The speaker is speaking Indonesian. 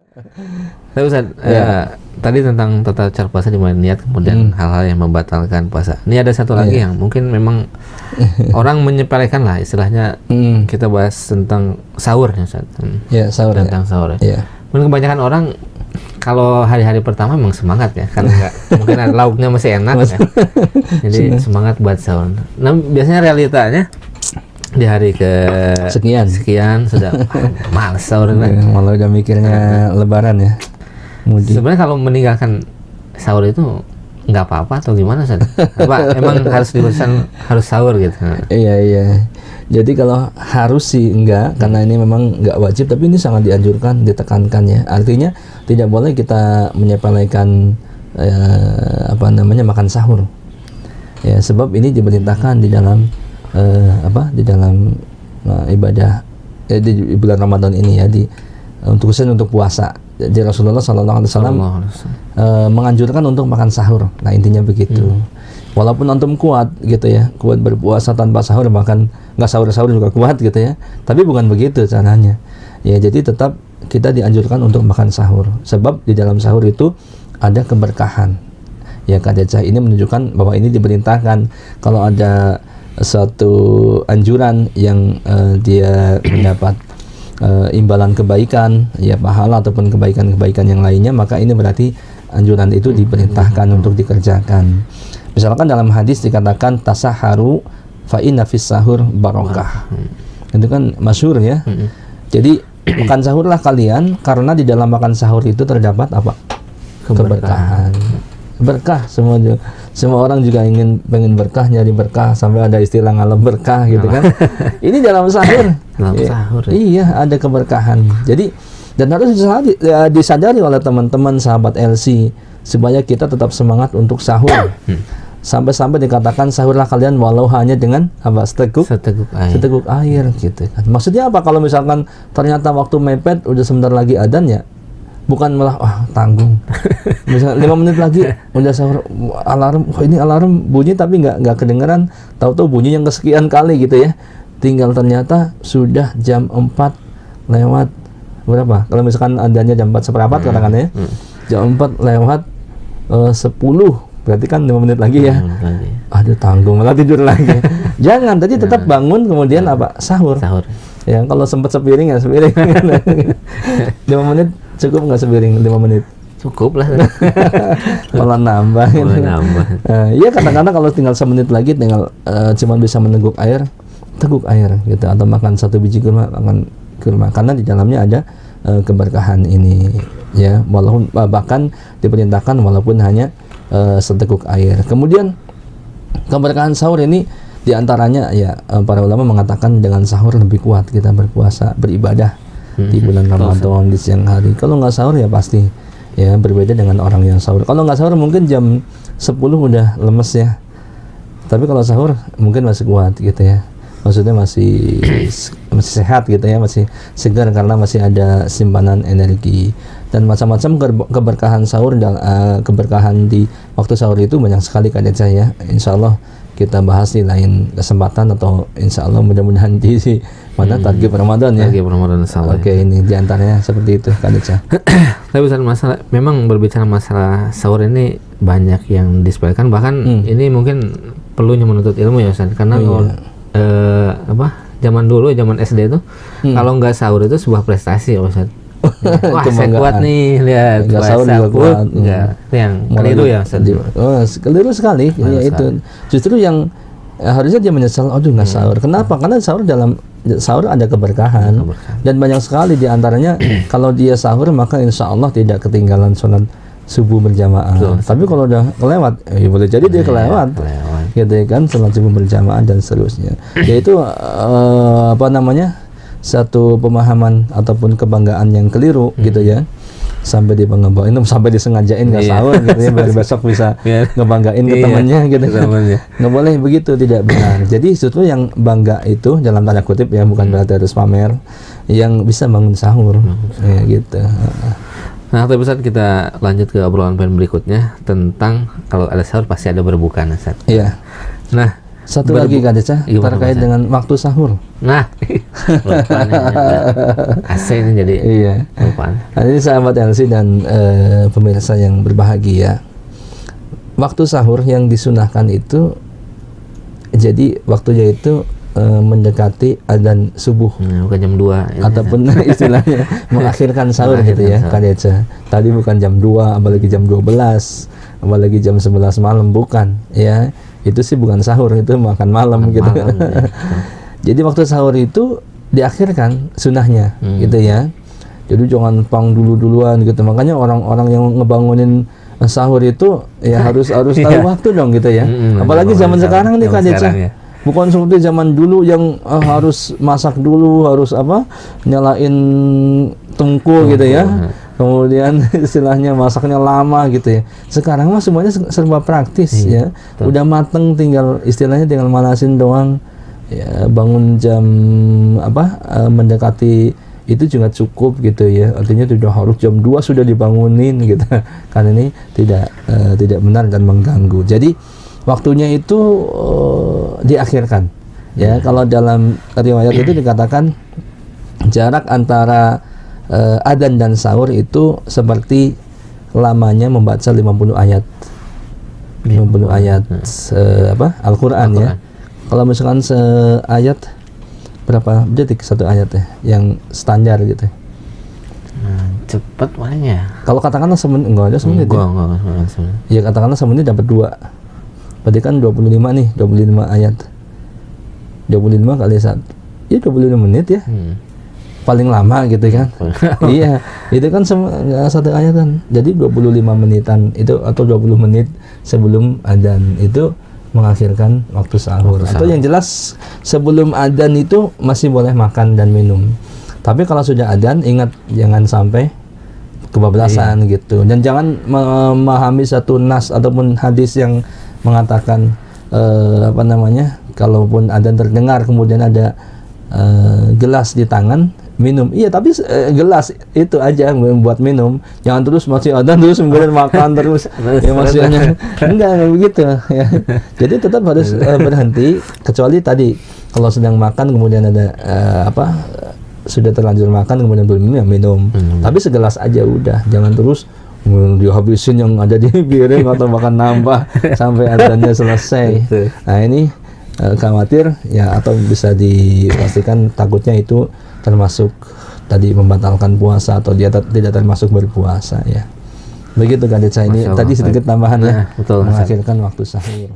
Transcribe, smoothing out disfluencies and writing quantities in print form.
Tapi Ustaz, tadi tentang tata cara puasa dimulai niat, kemudian hal-hal yang membatalkan puasa. Ini ada satu lagi yang mungkin memang orang menyepelekan lah istilahnya. Kita bahas tentang sahur ya Ustaz. Sahur. Tentang sahur ya. Mungkin kebanyakan orang kalau hari-hari pertama memang semangat ya, karena mungkin lauknya masih enak ya. Jadi semangat buat sahur. Nah, biasanya realitanya di hari ke sekian sudah malas sahur, malah udah mikirnya lebaran ya. Sebenarnya kalau meninggalkan sahur itu nggak apa-apa atau gimana Ustaz? Apa emang harus diurusan harus sahur gitu? Iya. Jadi kalau harus sih enggak, karena ini memang nggak wajib, tapi ini sangat dianjurkan, ditekankan ya. Artinya tidak boleh kita menyepelekan makan sahur. Ya, sebab ini diperintahkan di dalam di dalam ibadah di bulan Ramadan ini ya, khususnya untuk puasa. Jadi Rasulullah SAW menganjurkan untuk makan sahur. Nah, intinya begitu. Walaupun antum kuat gitu ya, kuat berpuasa tanpa sahur, bahkan nggak sahur juga kuat gitu ya, tapi bukan begitu caranya ya. Jadi tetap kita dianjurkan untuk makan sahur, sebab di dalam sahur itu ada keberkahan ya. Kadecah ini menunjukkan bahwa ini diperintahkan. Kalau ada suatu anjuran yang dia mendapat imbalan kebaikan ya, pahala ataupun kebaikan-kebaikan yang lainnya, maka ini berarti anjuran itu diperintahkan untuk dikerjakan. Misalkan dalam hadis dikatakan tasaharu fa inna fis sahur barokah. Itu kan masyhur ya. Jadi makan sahurlah kalian, karena di dalam makan sahur itu terdapat apa? Keberkahan. Berkah. Semua orang juga pengen berkah, nyari berkah, sampai ada istilah ngalem berkah gitu kan. Ini dalam sahur. Sahur. Iya, ada keberkahan. Jadi dan harus disadari oleh teman-teman sahabat LC supaya kita tetap semangat untuk sahur. Sampai-sampai dikatakan sahurlah kalian walau hanya dengan seteguk air gitu kan. Maksudnya apa? Kalau misalkan ternyata waktu mepet udah sebentar lagi adzan ya, bukan malah tanggung. Misalnya 5 menit lagi udah sahur, alarm, ini alarm bunyi tapi nggak kedengeran, tahu-tahu bunyi yang kesekian kali gitu ya. Tinggal ternyata sudah jam 4 lewat berapa? Kalau misalkan adzannya jam 4 seperempat katakan ya. Jam 4 lewat 10. Berarti kan 5 menit lagi ya. Aduh, tanggung, malah tidur lagi. Jangan, tadi tetap bangun kemudian sahur. Ya, kalau sempat sepiring ya sepiring. 5 menit cukup nggak sepiring 5 menit? Cukup lah. Malah nambah. Iya, kadang-kadang kalau tinggal 1 menit lagi tinggal cuma bisa meneguk air gitu, atau makan 1 biji kurma, karena di dalamnya ada keberkahan ini ya, walaupun bahkan diperintahkan walaupun hanya seteguk air. Kemudian keberkahan sahur ini diantaranya ya, para ulama mengatakan dengan sahur lebih kuat kita berpuasa, beribadah di bulan Ramadan di siang hari. Kalau nggak sahur ya pasti ya berbeda dengan orang yang sahur. Kalau nggak sahur mungkin jam 10 udah lemes ya, tapi kalau sahur mungkin masih kuat gitu ya. Maksudnya masih sehat gitu ya, masih segar karena masih ada simpanan energi. Dan macam-macam keberkahan sahur dan keberkahan di waktu sahur itu banyak sekali saya. Insya Allah kita bahas di lain kesempatan, atau insya Allah mudah-mudahan di target Ramadan ya. Target Ramadan salah. Oke, ini diantaranya seperti itu Kadeca. Tapi masalah memang berbicara masalah sahur ini banyak yang disepelekan, bahkan ini mungkin perlunya menuntut ilmu ya Ustaz, karena zaman dulu, zaman SD itu kalau nggak sahur itu sebuah prestasi ya Ustaz. Wah, saya kuat nih, lihat nggak sahur juga kuat. Itu yang keliru ya Ustaz. Keliru sekali ya itu. Justru yang harusnya dia menyesal, aduh nggak sahur. Kenapa? Karena dalam sahur ada keberkahan. Dan banyak sekali diantaranya kalau dia sahur maka insya Allah tidak ketinggalan sholat subuh berjamaah. Tapi kalau udah kelewat, boleh jadi dia kelewat. Gitu kan, sholat subuh berjamaah dan seterusnya. Yaitu satu pemahaman ataupun kebanggaan yang keliru gitu ya, sampai dibanggain, sampai disengajain nggak sahur gitu ya, biar besok bisa ngebanggain ke temannya gitu. Nggak boleh begitu, tidak benar. Jadi justru yang bangga itu dalam tanda kutip ya, bukan berarti harus pamer, yang bisa bangun sahur ya gitu. Nah, tapi Ustaz, kita lanjut ke obrolan poin berikutnya tentang kalau ada sahur pasti ada berbuka, Ustaz. Iya. Nah, Satu lagi Kak Deca, terkait dengan waktu sahur. Nah, lupa nih, AC ini jadi Iya. lupa. Nah, ini sahabat LC dan pemirsa yang berbahagia. Waktu sahur yang disunahkan itu, jadi waktunya itu mendekati adzan subuh. Bukan jam 2 ataupun istilahnya mengakhirkan sahur gitu ya Kak Deca. Tadi bukan jam 2, apalagi jam 12, apalagi jam 11 malam, bukan ya. Itu sih bukan sahur, itu makan malam gitu. Malam, ya. Jadi waktu sahur itu diakhirkan sunahnya gitu ya. Jadi jangan pang duluan gitu. Makanya orang-orang yang ngebangunin sahur itu ya harus tahu waktu dong gitu ya. Apalagi zaman sekarang nih Kak Deca. Ya. Bukan seperti zaman dulu yang harus masak dulu, harus nyalain tungku gitu ya. Kemudian istilahnya masaknya lama gitu ya. Sekarang mah semuanya serba praktis ya. Betul. Udah mateng, tinggal istilahnya tinggal manasin doang. Ya, bangun jam mendekati itu juga cukup gitu ya. Artinya tidak harus jam 2 sudah dibangunin gitu. Karena ini tidak benar dan mengganggu. Jadi waktunya itu diakhirkan. Ya, kalau dalam riwayat itu dikatakan jarak antara adzan dan sahur itu seperti lamanya membaca 50 ayat. 50 ayat Al-Qur'an ya. Kalau misalkan seayat berapa detik satu ayat ya yang standar gitu. Cepet makanya. Kalau katakanlah semenit, enggak ada semenit. Ya katakanlah semenit dapat 2. Berarti kan 25 nih, 25 ayat. 25 kali 1. Ya 25 menit ya. Paling lama gitu kan. Iya, itu kan satu ayat kan. Jadi 25 menitan itu atau 20 menit sebelum adzan itu mengakhirkan waktu sahur. Atau yang jelas sebelum adzan itu masih boleh makan dan minum. Tapi kalau sudah adzan ingat jangan sampai kebablasan gitu. Dan jangan memahami satu nas ataupun hadis yang mengatakan kalaupun adzan terdengar kemudian ada gelas di tangan minum. Iya, tapi gelas itu aja buat minum. Jangan terus masih adzan terus kemudian makan terus. Ya maksudnya enggak begitu ya. Jadi tetap harus berhenti, kecuali tadi kalau sedang makan kemudian ada sudah terlanjur makan kemudian belum minum ya minum. Tapi segelas aja udah. Jangan terus dihabisin yang ada di piring atau bahkan nambah sampai adzannya selesai. Nah, ini khawatir ya, atau bisa dipastikan takutnya itu termasuk tadi membatalkan puasa atau dia tidak termasuk berpuasa ya. Begitu Kak Deca, ini tadi sedikit tambahan ya, mengakhirkan waktu sahur.